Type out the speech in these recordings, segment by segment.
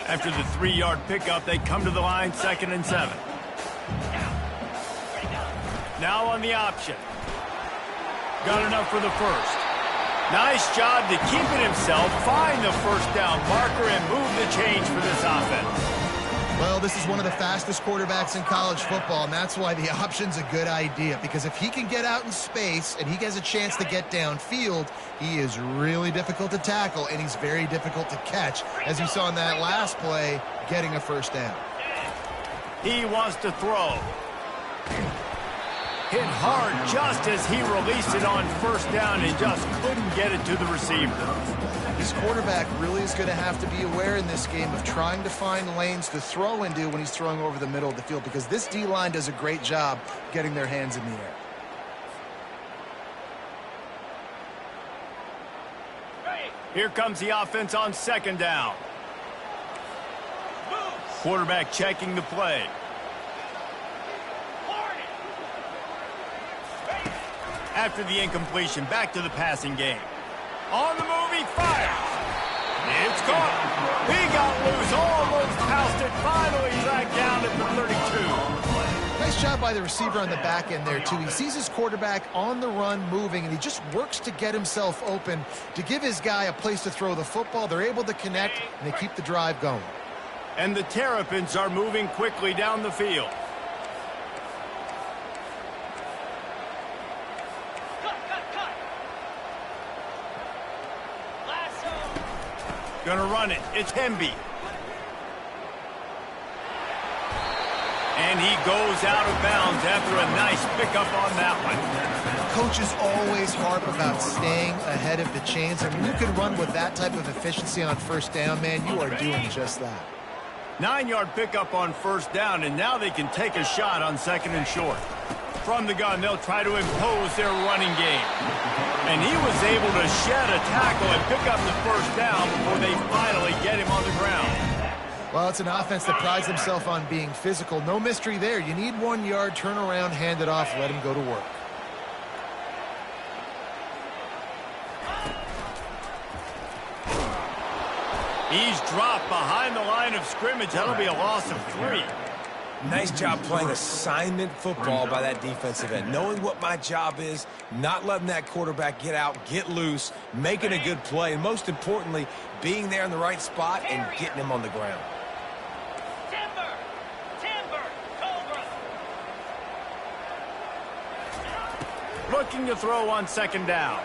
After the 3-yard pickup, they come to the line, 2nd and 7. Now on the option. Got enough for the first. Nice job to keep it himself, find the first down marker, and move the change for this offense. Well, this is one of the fastest quarterbacks in college football, and that's why the option's a good idea. Because if he can get out in space and he has a chance to get downfield, he is really difficult to tackle, and he's very difficult to catch, as you saw in that last play, getting a first down. He wants to throw. Hit hard just as he released it on first down and just couldn't get it to the receiver. This quarterback really is going to have to be aware in this game of trying to find lanes to throw into when he's throwing over the middle of the field, because this D-line does a great job getting their hands in the air. Here comes the offense on 2nd down. Quarterback checking the play. After the incompletion, back to the passing game. On the move, he fires. It's caught. He got loose, almost housed it, finally dragged down at the 32. Nice job by the receiver on the back end there, too. He sees his quarterback on the run moving, and he just works to get himself open to give his guy a place to throw the football. They're able to connect, and they keep the drive going. And the Terrapins are moving quickly down the field. Gonna run it. It's Hemby. And he goes out of bounds after a nice pickup on that one. Coaches always harp about staying ahead of the chains, and when you can run with that type of efficiency on first down, man, you are doing just that. 9-yard pickup on first down, and now they can take a shot on 2nd and short. From the gun, they'll try to impose their running game. And he was able to shed a tackle and pick up the first down before they finally get him on the ground. Well, it's an offense that prides themselves on being physical. No mystery there. You need 1 yard, turn around, hand it off, let him go to work. He's dropped behind the line of scrimmage. That'll be a loss of 3. Nice job playing assignment football by that defensive end. Knowing what my job is, not letting that quarterback get out, get loose, making a good play, and most importantly, being there in the right spot and getting him on the ground. Looking to throw on 2nd down.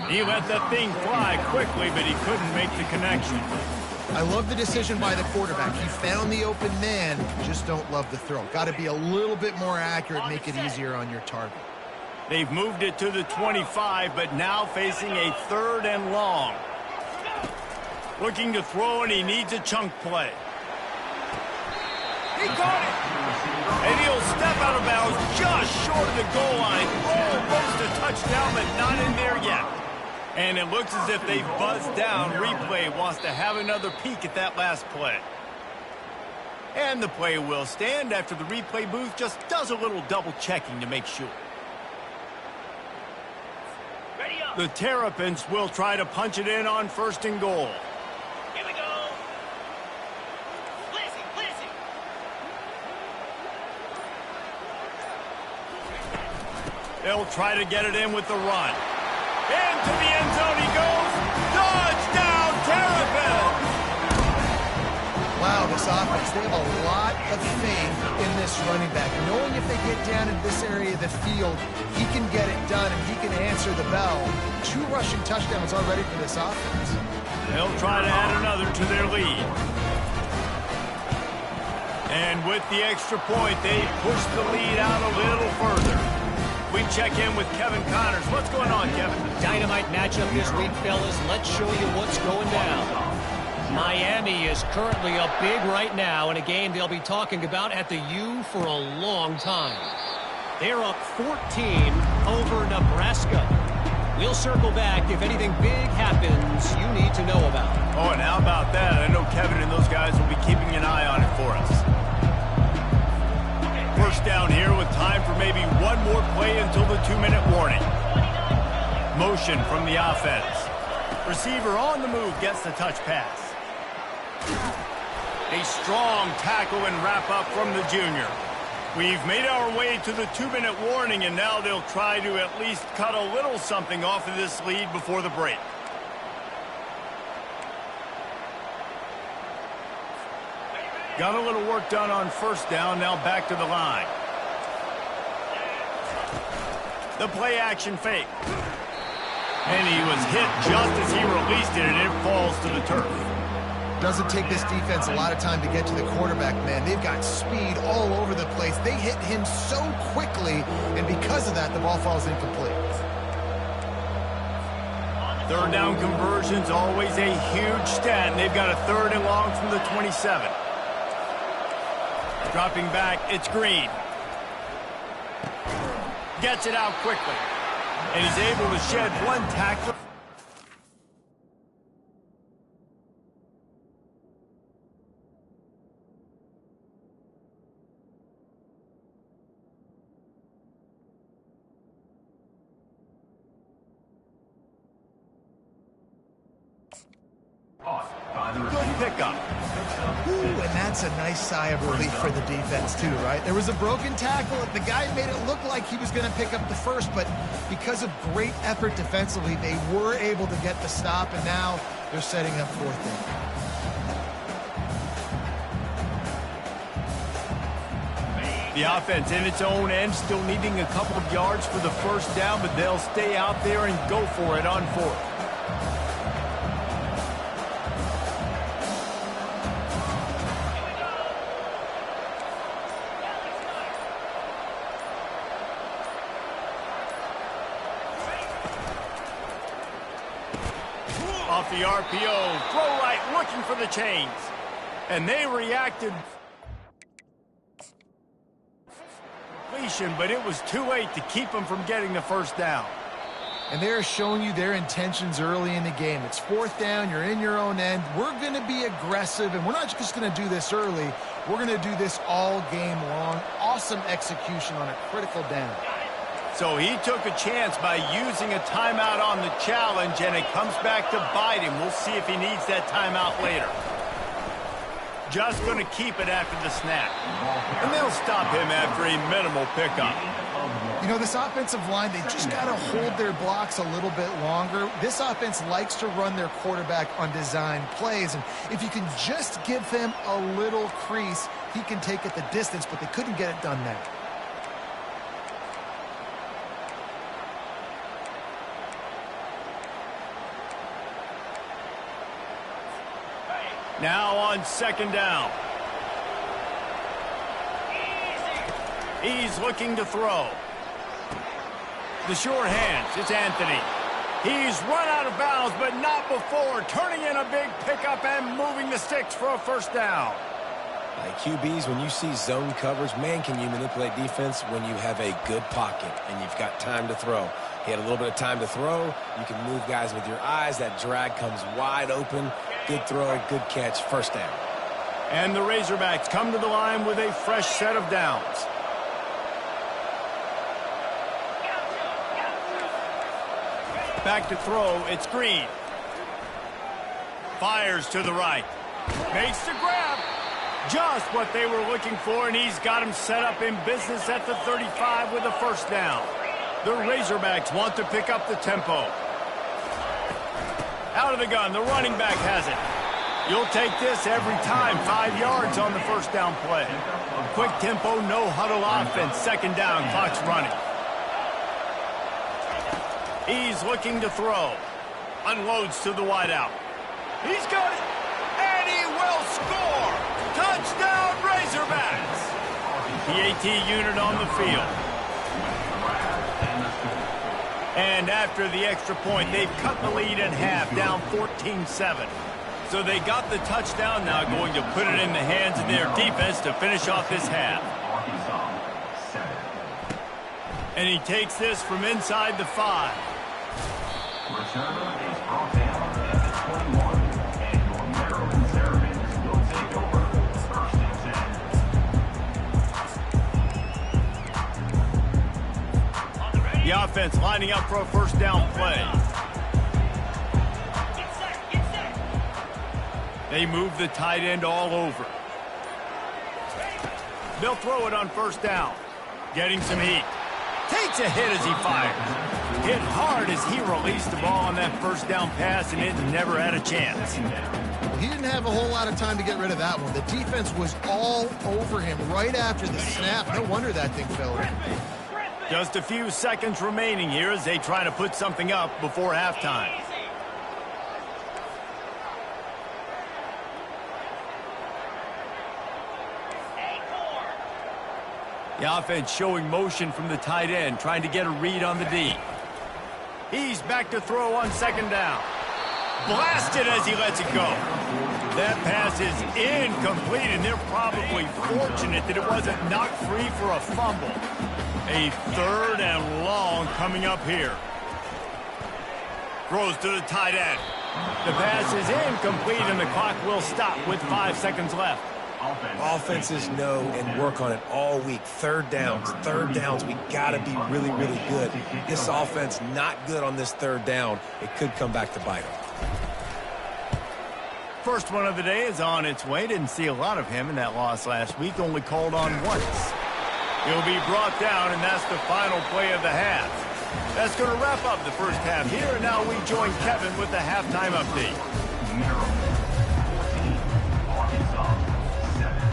He let that thing fly quickly, but he couldn't make the connection. I love the decision by the quarterback. He found the open man, just don't love the throw. Got to be a little bit more accurate, make it easier on your target. They've moved it to the 25, but now facing a 3rd and long. Looking to throw, and he needs a chunk play. He caught it! And he'll step out of bounds just short of the goal line. Almost a touchdown, but not in there yet. And it looks as if they've buzzed down. Replay wants to have another peek at that last play. And the play will stand after the replay booth just does a little double checking to make sure. The Terrapins will try to punch it in on 1st and goal. Here we go. Blizzy. They'll try to get it in with the run. Into the end zone he goes. Touchdown, Terrapins! Wow, this offense, they have a lot of faith in this running back. Knowing if they get down in this area of the field, he can get it done and he can answer the bell. 2 rushing touchdowns already for this offense. They'll try to add another to their lead. And with the extra point, they push the lead out a little further. We check in with Kevin Connors. What's going on, Kevin? Dynamite matchup this week, fellas. Let's show you what's going down. Miami is currently up big right now in a game they'll be talking about at the U for a long time. They're up 14 over Nebraska. We'll circle back if anything big happens you need to know about. Oh, and how about that? I know Kevin and those guys will be keeping an eye on it for us. First down here with time for maybe one more play until the 2-minute warning. Motion from the offense. Receiver on the move gets the touch pass. A strong tackle and wrap-up from the junior. We've made our way to the 2-minute warning, and now they'll try to at least cut a little something off of this lead before the break. Got a little work done on first down, now back to the line. The play-action fake. And he was hit just as he released it, and it falls to the turf. Doesn't take this defense a lot of time to get to the quarterback, man. They've got speed all over the place. They hit him so quickly, and because of that, the ball falls incomplete. Third down conversion's always a huge stat, and they've got a 3rd and long from the 27. Dropping back, it's Green. Gets it out quickly. And he's able to shed one tackle. Good pickup. Ooh, and that's a nice sigh of relief for the defense too, right? There was a broken tackle. The guy made it look like he was going to pick up the first, but because of great effort defensively, they were able to get the stop, and now they're setting up 4th down. The offense in its own end, still needing a couple of yards for the first down, but they'll stay out there and go for it on 4th. Off the RPO, throw right, looking for the chains. And they reacted. But it was too late to keep them from getting the first down. And they're showing you their intentions early in the game. It's 4th down, you're in your own end. We're going to be aggressive, and we're not just going to do this early. We're going to do this all game long. Awesome execution on a critical down. So he took a chance by using a timeout on the challenge, and it comes back to bite him. We'll see if he needs that timeout later. Just going to keep it after the snap. And they'll stop him after a minimal pickup. You know, this offensive line, they just got to hold their blocks a little bit longer. This offense likes to run their quarterback on design plays, and if you can just give him a little crease, he can take it the distance, but they couldn't get it done now. Now on 2nd down. He's looking to throw. The short hands, it's Anthony. He's run out of bounds, but not before turning in a big pickup and moving the sticks for a first down. Like QBs, when you see zone coverage, man, can you manipulate defense when you have a good pocket and you've got time to throw. He had a little bit of time to throw. You can move guys with your eyes. That drag comes wide open. Good throw, good catch, first down. And the Razorbacks come to the line with a fresh set of downs. Back to throw, it's Green. Fires to the right. Makes the grab. Just what they were looking for, and he's got him set up in business at the 35 with a first down. The Razorbacks want to pick up the tempo. Out of the gun, the running back has it. You'll take this every time. 5 yards on the first down play. Quick tempo, no huddle offense. 2nd down, clock's running. He's looking to throw. Unloads to the wideout. He's got it. And he will score. Touchdown, Razorbacks. PAT unit on the field. And after the extra point, they've cut the lead in half, down 14-7. So they got the touchdown, now going to put it in the hands of their defense to finish off this half. And he takes this from inside the 5. Returner is brought down at the 21, and your Maryland Terrapins will take over 1st and 10. The offense lining up for a first down play. They move the tight end all over. They'll throw it on first down. Getting some heat. Takes a hit as he fires. Hit hard as he released the ball on that first down pass, and it never had a chance. He didn't have a whole lot of time to get rid of that one. The defense was all over him right after the snap. No wonder that thing fell in. Just a few seconds remaining here as they try to put something up before halftime. The offense showing motion from the tight end, trying to get a read on the D. He's back to throw on second down. Blasted as he lets it go. That pass is incomplete, and they're probably fortunate that it wasn't knocked free for a fumble. A 3rd and long coming up here. Throws to the tight end. The pass is incomplete, and the clock will stop with 5 seconds left. Offenses know and work on it all week. Third downs, we got to be really, really good. This offense not good on this 3rd down. It could come back to bite them. First one of the day is on its way. Didn't see a lot of him in that loss last week. Only called on once. He'll be brought down, and that's the final play of the half. That's going to wrap up the first half here, and now we join Kevin with the halftime update.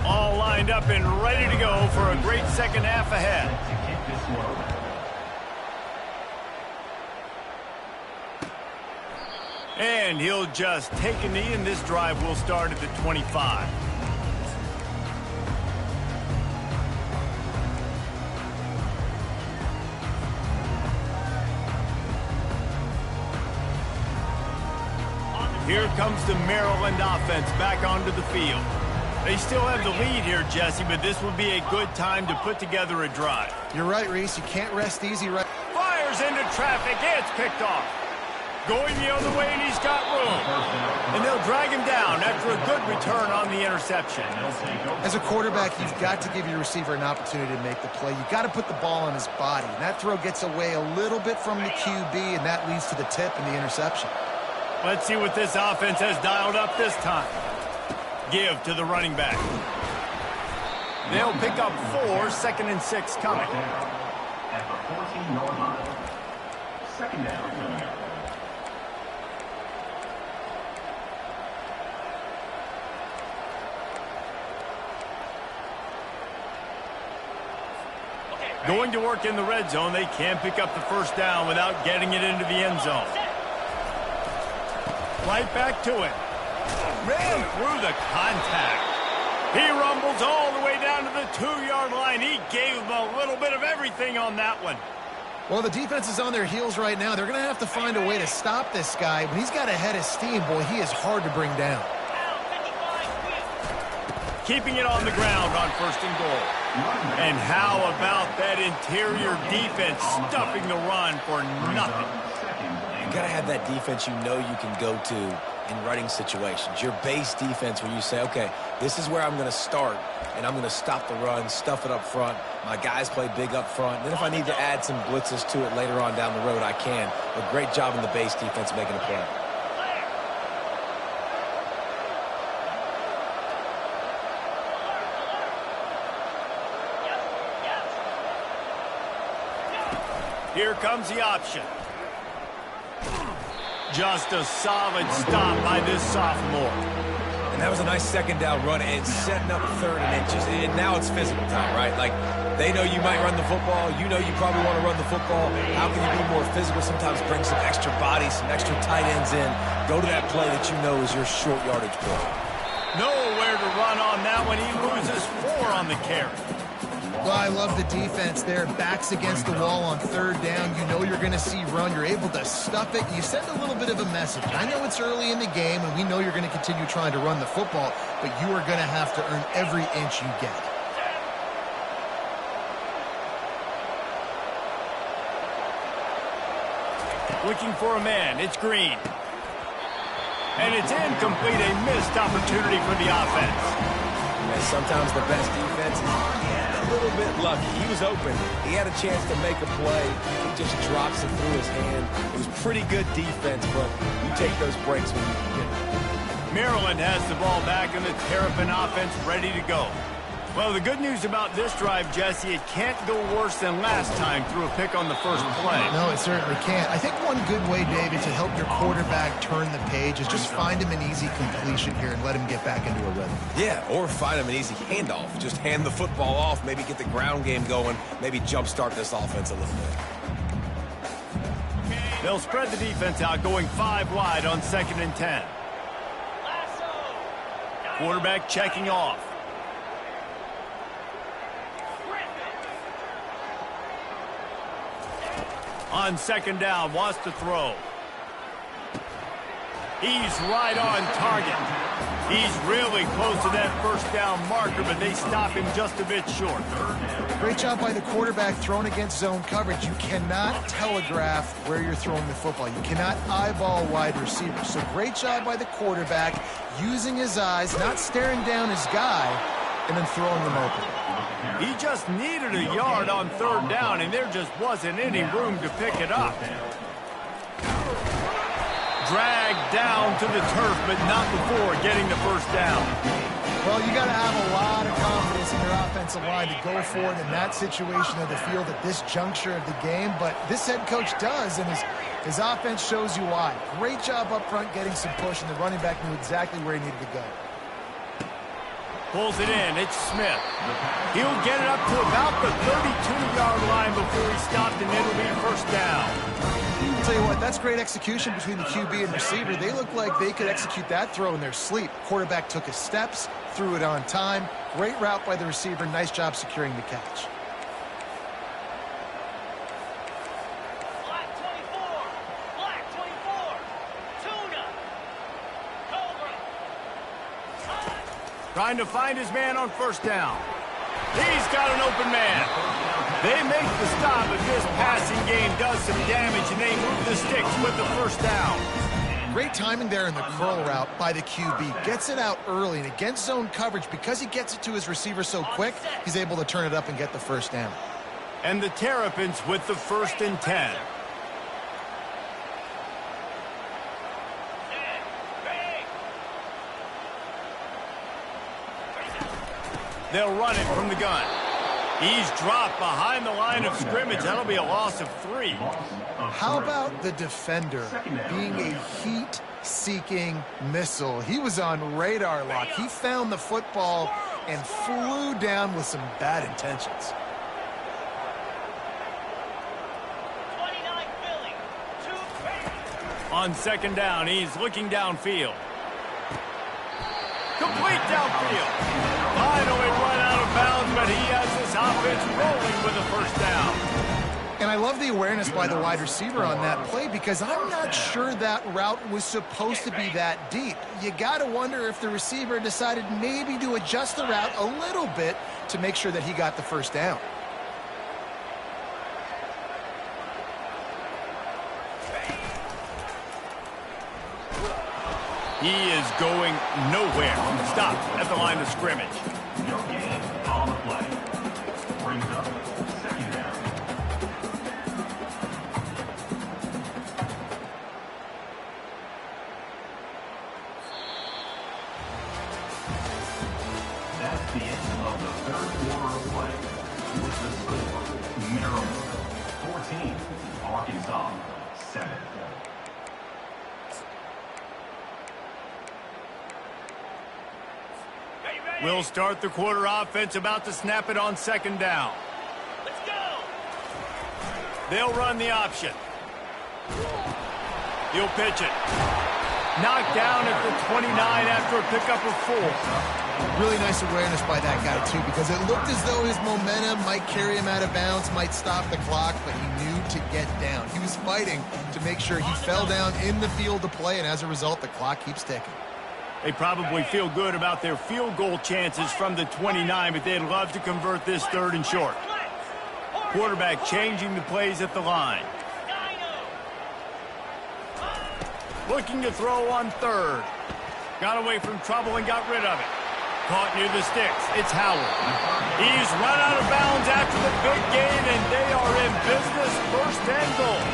All lined up and ready to go for a great second half ahead. And he'll just take a knee, and this drive will start at the 25. Here comes the Maryland offense back onto the field. They still have the lead here, Jesse, but this will be a good time to put together a drive. You're right, Reese. You can't rest easy right. Fires into traffic. It's picked off. Going the other way, and he's got room. And they'll drag him down after a good return on the interception. As a quarterback, you've got to give your receiver an opportunity to make the play. You've got to put the ball on his body. And that throw gets away a little bit from the QB, and that leads to the tip and the interception. Let's see what this offense has dialed up this time. Give to the running back. They'll pick up 4, 2nd and 6 coming. At the 14-yard line. 2nd down. Going to work in the red zone. They can pick up the first down without getting it into the end zone. Right back to it. Ran through the contact. He rumbles all the way down to the 2-yard line. He gave them a little bit of everything on that one. Well, the defense is on their heels right now. They're going to have to find a way to stop this guy. When he's got a head of steam, boy, he is hard to bring down. Keeping it on the ground on 1st and goal. And how about that interior defense stuffing the run for nothing? You got to have that defense you know you can go to in running situations. Your base defense where you say, okay, this is where I'm going to start, and I'm going to stop the run, stuff it up front. My guys play big up front. Then if I need to add some blitzes to it later on down the road, I can. But great job in the base defense making a play. Here comes the option. Just a solid stop by this sophomore. And that was a nice 2nd down run and setting up 3rd and inches. And now it's physical time, right? Like, they know you might run the football. You know you probably want to run the football. How can you be more physical? Sometimes bring some extra bodies, some extra tight ends in. Go to that play that you know is your short yardage play. Nowhere to run on that one. He loses 4 on the carry. Well, I love the defense there. Backs against the wall on 3rd down. You know you're going to see run. You're able to stuff it. You send a little bit of a message. I know it's early in the game, and we know you're going to continue trying to run the football, but you are going to have to earn every inch you get. Looking for a man. It's Green. And it's incomplete. A missed opportunity for the offense. And sometimes the best defense is a little bit lucky. He was open. He had a chance to make a play. He just drops it through his hand. It was pretty good defense, but you take those breaks when you can get it. Maryland has the ball back, and the Terrapin offense ready to go. Well, the good news about this drive, Jesse, it can't go worse than last time through a pick on the first play. No, it certainly can't. I think one good way, David, to help your quarterback turn the page is just find him an easy completion here and let him get back into a rhythm. Yeah, or find him an easy handoff. Just hand the football off, maybe get the ground game going, maybe jumpstart this offense a little bit. They'll spread the defense out, going 5 wide on 2nd and 10. Quarterback checking off. On 2nd down, wants to throw. He's right on target. He's really close to that first down marker, but they stop him just a bit short. Great job by the quarterback throwing against zone coverage. You cannot telegraph where you're throwing the football. You cannot eyeball wide receivers. So great job by the quarterback using his eyes, not staring down his guy, and then throwing them open. He just needed a yard on 3rd down, and there just wasn't any room to pick it up. Dragged down to the turf, but not before getting the first down. Well, you got to have a lot of confidence in your offensive line to go forward in that situation of the field at this juncture of the game, but this head coach does, and his offense shows you why. Great job up front getting some push, and the running back knew exactly where he needed to go. Pulls it in. It's Smith. He'll get it up to about the 32-yard line before he stopped, and it'll be first down. I'll tell you what, that's great execution between the QB and receiver. They look like they could execute that throw in their sleep. Quarterback took his steps, threw it on time. Great route by the receiver. Nice job securing the catch. Trying to find his man on 1st down. He's got an open man. They make the stop, but this passing game does some damage, and they move the sticks with the first down. Great timing there in the curl route by the QB. Gets it out early, and against zone coverage, because he gets it to his receiver so quick, he's able to turn it up and get the first down. And the Terrapins with the 1st and 10. They'll run it from the gun. He's dropped behind the line of scrimmage. That'll be a loss of 3. How about the defender being a heat-seeking missile? He was on radar lock. He found the football and flew down with some bad intentions. On 2nd down, he's looking downfield. Complete downfield. Finally run out of bounds, but he has this offense rolling with a first down. And I love the awareness by the wide receiver on that play, because I'm not sure that route was supposed to be that deep. You got to wonder if the receiver decided maybe to adjust the route a little bit to make sure that he got the first down. He is going nowhere. Stop at the line of scrimmage. No gain on the play. Brings up 2nd down. That's the end of the 3rd quarter of play. With the score, Maryland 14, Arkansas 7. We'll start the quarter offense, about to snap it on 2nd down. Let's go. They'll run the option. He'll pitch it. Knocked down at the 29 after a pickup of 4. Really nice awareness by that guy, too, because it looked as though his momentum might carry him out of bounds, might stop the clock, but he knew to get down. He was fighting to make sure he fell down in the field to play, and as a result, the clock keeps ticking. They probably feel good about their field goal chances from the 29, but they'd love to convert this 3rd and short. Quarterback changing the plays at the line. Looking to throw on 3rd. Got away from trouble and got rid of it. Caught near the sticks. It's Howard. He's run out of bounds after the big gain, and they are in business. 1st and goal.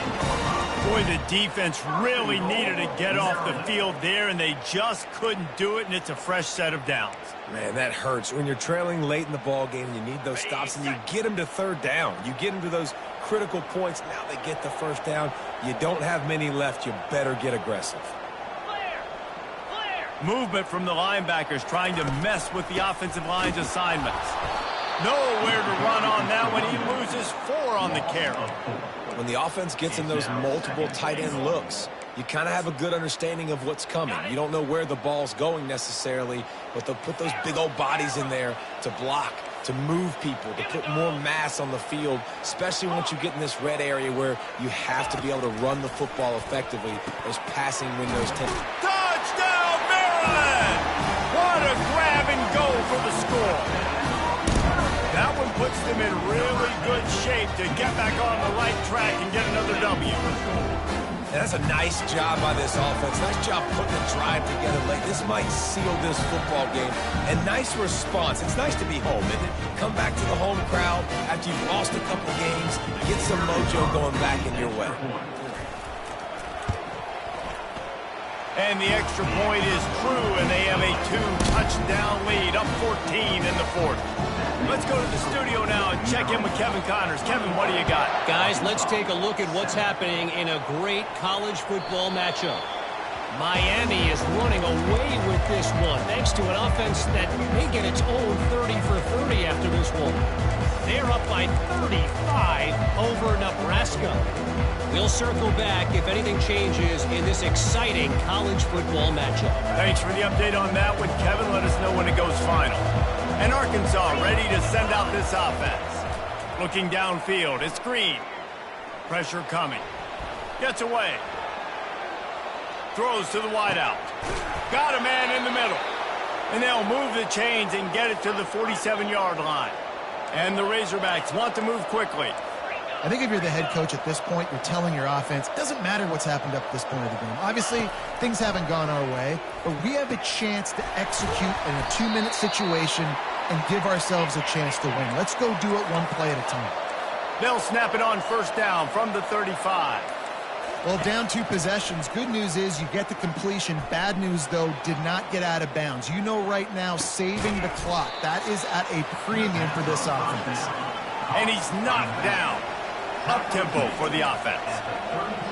Boy, the defense really needed to get off the field there, and they just couldn't do it, and it's a fresh set of downs. Man, that hurts. When you're trailing late in the ball game, you need those stops, and you get them to third down. You get them to those critical points. Now they get the first down. You don't have many left. You better get aggressive. Movement from the linebackers trying to mess with the offensive line's assignments. Nowhere to run on that one. He loses 4 on the carry. When the offense gets in those multiple tight end looks, you kind of have a good understanding of what's coming. You don't know where the ball's going necessarily, but they'll put those big old bodies in there to block, to move people, to put more mass on the field, especially once you get in this red area where you have to be able to run the football effectively. Those passing windows tend to... Touchdown, Maryland! What a grab and go for the score. That one puts them in really good shape to get back on the right track and get another W. And that's a nice job by this offense. Nice job putting the drive together late. This might seal this football game. And nice response. It's nice to be home, isn't it? Come back to the home crowd after you've lost a couple games. Get some mojo going back in your way. And the extra point is true, and they have a 2-touchdown lead, up 14 in the 4th. Let's go to the studio now and check in with Kevin Connors. Kevin, what do you got? Guys, let's take a look at what's happening in a great college football matchup. Miami is running away with this one, thanks to an offense that may get its own 30 for 30 after this one. They're up by 35 over Nebraska. We'll circle back if anything changes in this exciting college football matchup. Thanks for the update on that one, Kevin. Let us know when it goes final. And Arkansas ready to send out this offense. Looking downfield, it's Green. Pressure coming. Gets away. Throws to the wideout. Got a man in the middle. And they'll move the chains and get it to the 47-yard line. And the Razorbacks want to move quickly. I think if you're the head coach at this point, you're telling your offense, it doesn't matter what's happened up to this point of the game. Obviously, things haven't gone our way, but we have a chance to execute in a 2-minute situation and give ourselves a chance to win. Let's go do it one play at a time. They'll snap it on first down from the 35. Well, down 2 possessions. Good news is you get the completion. Bad news, though, did not get out of bounds. You know right now, saving the clock. That is at a premium for this offense. And he's knocked down. Up-tempo for the offense.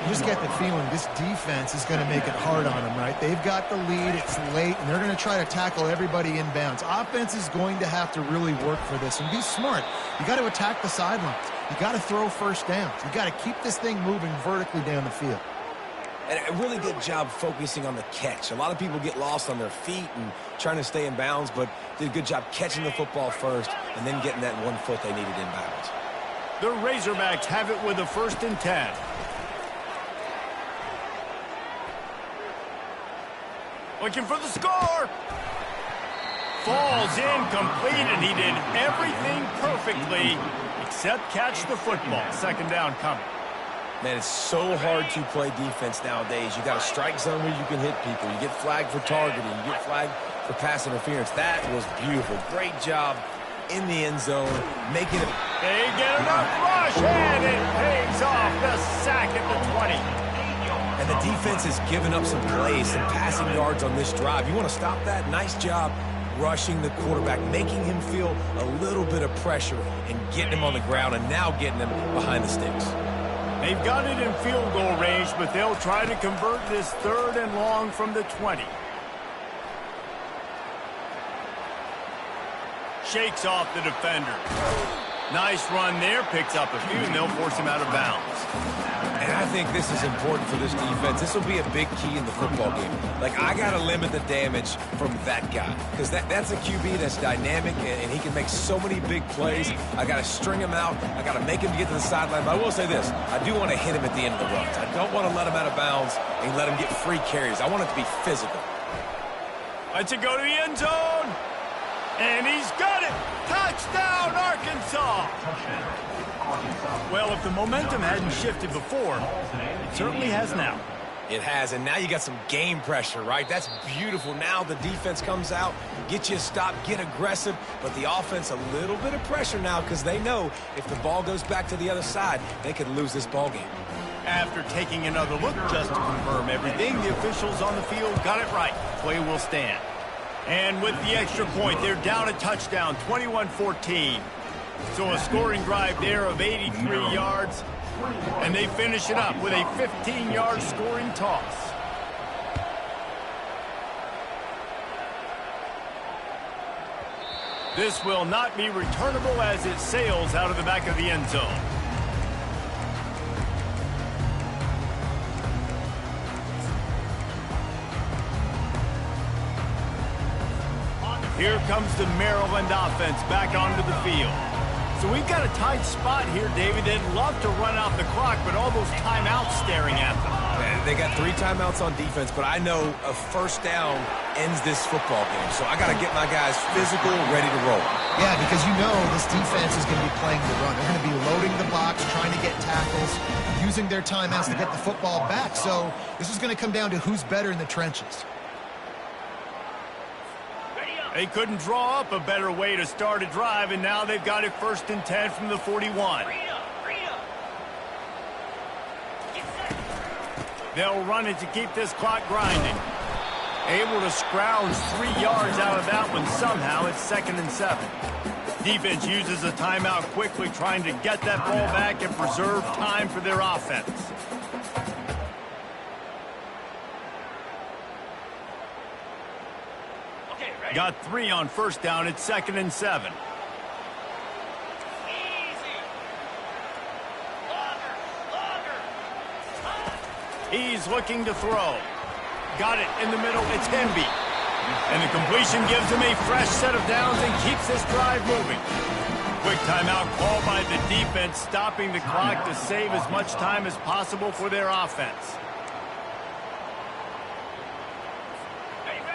You just get the feeling this defense is going to make it hard on them, right? They've got the lead, it's late, and they're going to try to tackle everybody inbounds. Offense is going to have to really work for this and be smart. You got to attack the sidelines. You got to throw first downs. You got to keep this thing moving vertically down the field. And a really good job focusing on the catch. A lot of people get lost on their feet and trying to stay in bounds, but did a good job catching the football first and then getting that 1 foot they needed inbounds. The Razorbacks have it with a 1st and 10. Looking for the score. Falls incomplete, and he did everything perfectly except catch the football. 2nd down coming. Man, it's so hard to play defense nowadays. You got a strike zone where you can hit people. You get flagged for targeting. You get flagged for pass interference. That was beautiful. Great job in the end zone, making it. They get enough rush, and it pays off. The sack at the 20. And the defense has given up some plays, some passing yards on this drive. You want to stop that? Nice job rushing the quarterback, making him feel a little bit of pressure and getting him on the ground and now getting him behind the sticks. They've got it in field goal range, but they'll try to convert this 3rd and long from the 20. Shakes off the defender. Nice run there, picks up a few, and they'll force him out of bounds. And I think this is important for this defense. This will be a big key in the football game. Like, I got to limit the damage from that guy because that's a QB that's dynamic, and he can make so many big plays. I got to string him out. I got to make him get to the sideline. But I will say this. I do want to hit him at the end of the runs. I don't want to let him out of bounds and let him get free carries. I want it to be physical. Let's go to the end zone. And he's got it! Touchdown, Arkansas! Well, if the momentum hadn't shifted before, it certainly has now. It has, and now you got some game pressure, right? That's beautiful. Now the defense comes out, get you a stop, get aggressive, but the offense a little bit of pressure now because they know if the ball goes back to the other side, they could lose this ball game. After taking another look just to confirm everything, the officials on the field got it right. Play will stand. And with the extra point, they're down a touchdown, 21-14. So a scoring drive there of 83 yards, and they finish it up with a 15-yard scoring toss. This will not be returnable as it sails out of the back of the end zone. Here comes the Maryland offense back onto the field. So we've got a tight spot here, David. They'd love to run out the clock, but all those timeouts staring at them. They got 3 timeouts on defense, but I know a first down ends this football game. So I got to get my guys physical, ready to roll. Yeah, because you know this defense is going to be playing the run. They're going to be loading the box, trying to get tackles, using their timeouts to get the football back. So this is going to come down to who's better in the trenches. They couldn't draw up a better way to start a drive, and now they've got it 1st and 10 from the 41. They'll run it to keep this clock grinding. Able to scrounge 3 yards out of that one somehow. It's 2nd and 7. Defense uses a timeout quickly, trying to get that ball back and preserve time for their offense. Got 3 on 1st down. It's 2nd and 7. He's looking to throw. Got it in the middle. It's Hemby. And the completion gives him a fresh set of downs and keeps this drive moving. Quick timeout called by the defense, stopping the clock to save as much time as possible for their offense.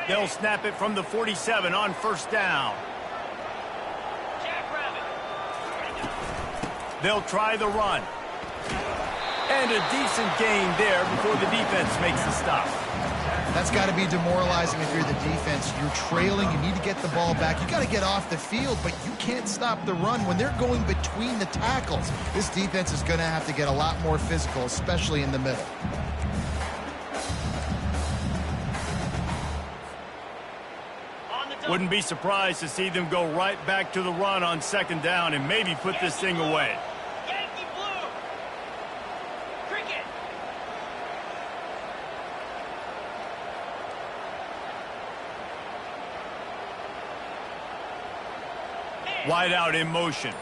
They'll snap it from the 47 on 1st down. They'll try the run. And a decent gain there before the defense makes the stop. That's got to be demoralizing if you're the defense. You're trailing. You need to get the ball back. You got to get off the field, but you can't stop the run when they're going between the tackles. This defense is going to have to get a lot more physical, especially in the middle. Wouldn't be surprised to see them go right back to the run on 2nd down and maybe put this thing away. Yankee Blue. Cricket. Wide out in motion.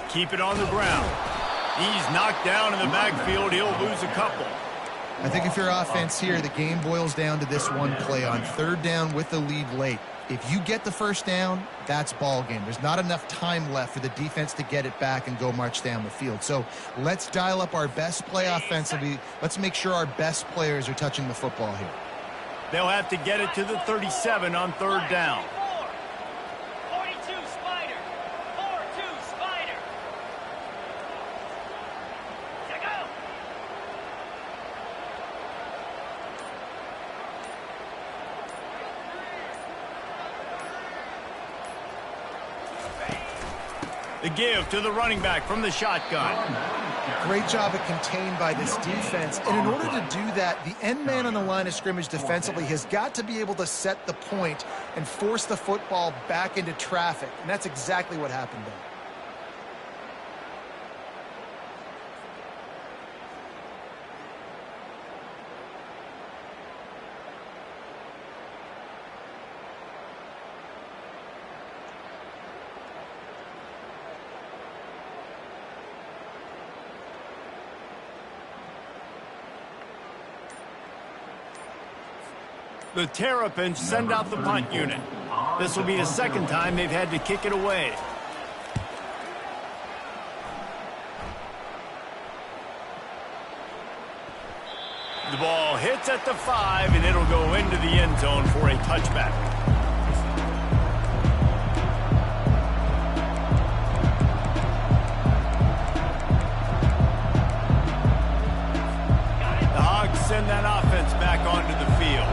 Keep it on the ground. He's knocked down in the backfield. He'll lose a couple. I think if you're offense here, the game boils down to this one play on 3rd down with the lead late. If you get the 1st down, that's ball game. There's not enough time left for the defense to get it back and go march down the field. So let's dial up our best play offensively. Let's make sure our best players are touching the football here. They'll have to get it to the 37 on 3rd down. 42 Spider. 4-2 Spider. Go. The give to the running back from the shotgun. Great job at contained by this defense. And in order to do that, the end man on the line of scrimmage defensively has got to be able to set the point and force the football back into traffic. And that's exactly what happened there. The Terrapins send out the punt unit. This will be the 2nd time they've had to kick it away. The ball hits at the 5, and it'll go into the end zone for a touchback. The Hogs send that offense back onto the field.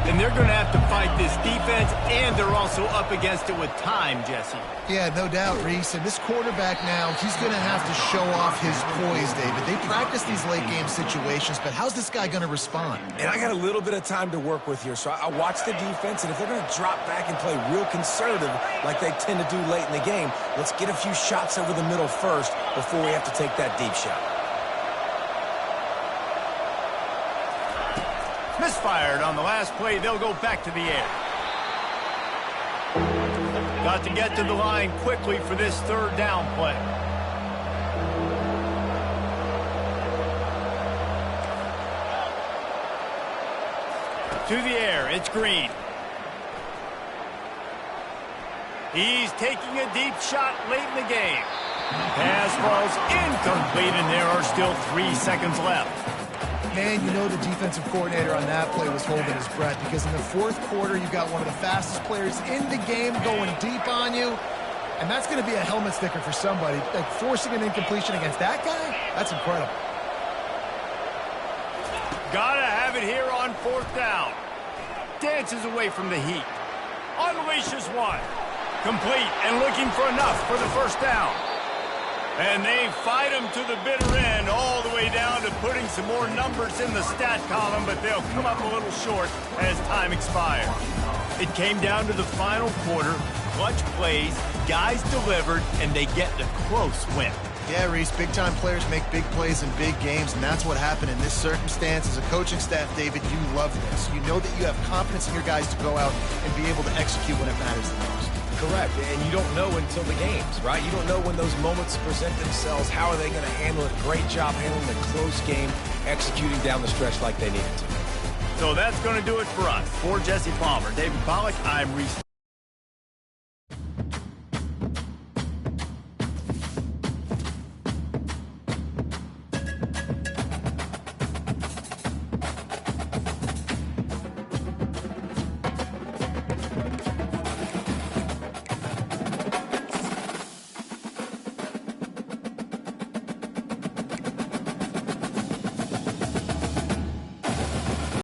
And they're going to have to fight this defense, and they're also also up against it with time, Jesse. Yeah, no doubt, Reese. And this quarterback now, he's going to have to show off his poise, David. They practice these late-game situations, but how's this guy going to respond? And I got a little bit of time to work with here, so I watch the defense, and if they're going to drop back and play real conservative like they tend to do late in the game, let's get a few shots over the middle first before we have to take that deep shot. Misfired on the last play. They'll go back to the air. Got to get to the line quickly for this third down play. To the air, it's Green. He's taking a deep shot late in the game. Pass falls incomplete, and there are still 3 seconds left. Man, you know the defensive coordinator on that play was holding his breath because in the fourth quarter, you got one of the fastest players in the game going deep on you, and that's going to be a helmet sticker for somebody. Like forcing an incompletion against that guy, that's incredible. Gotta have it here on fourth down. Dances away from the heat. Unleashes one. Complete and looking for enough for the first down. And they fight him to the bitter end, all the way down to putting some more numbers in the stat column, but they'll come up a little short as time expires. It came down to the final quarter, clutch plays, guys delivered, and they get the close win. Yeah, Reese, big-time players make big plays in big games, and that's what happened in this circumstance. As a coaching staff, David, you love this. You know that you have confidence in your guys to go out and be able to execute when it matters the most. Correct, and you don't know until the games, right? You don't know when those moments present themselves. How are they going to handle it? Great job handling the close game, executing down the stretch like they needed to. So that's going to do it for us. For Jesse Palmer, David Pollack, I'm Reese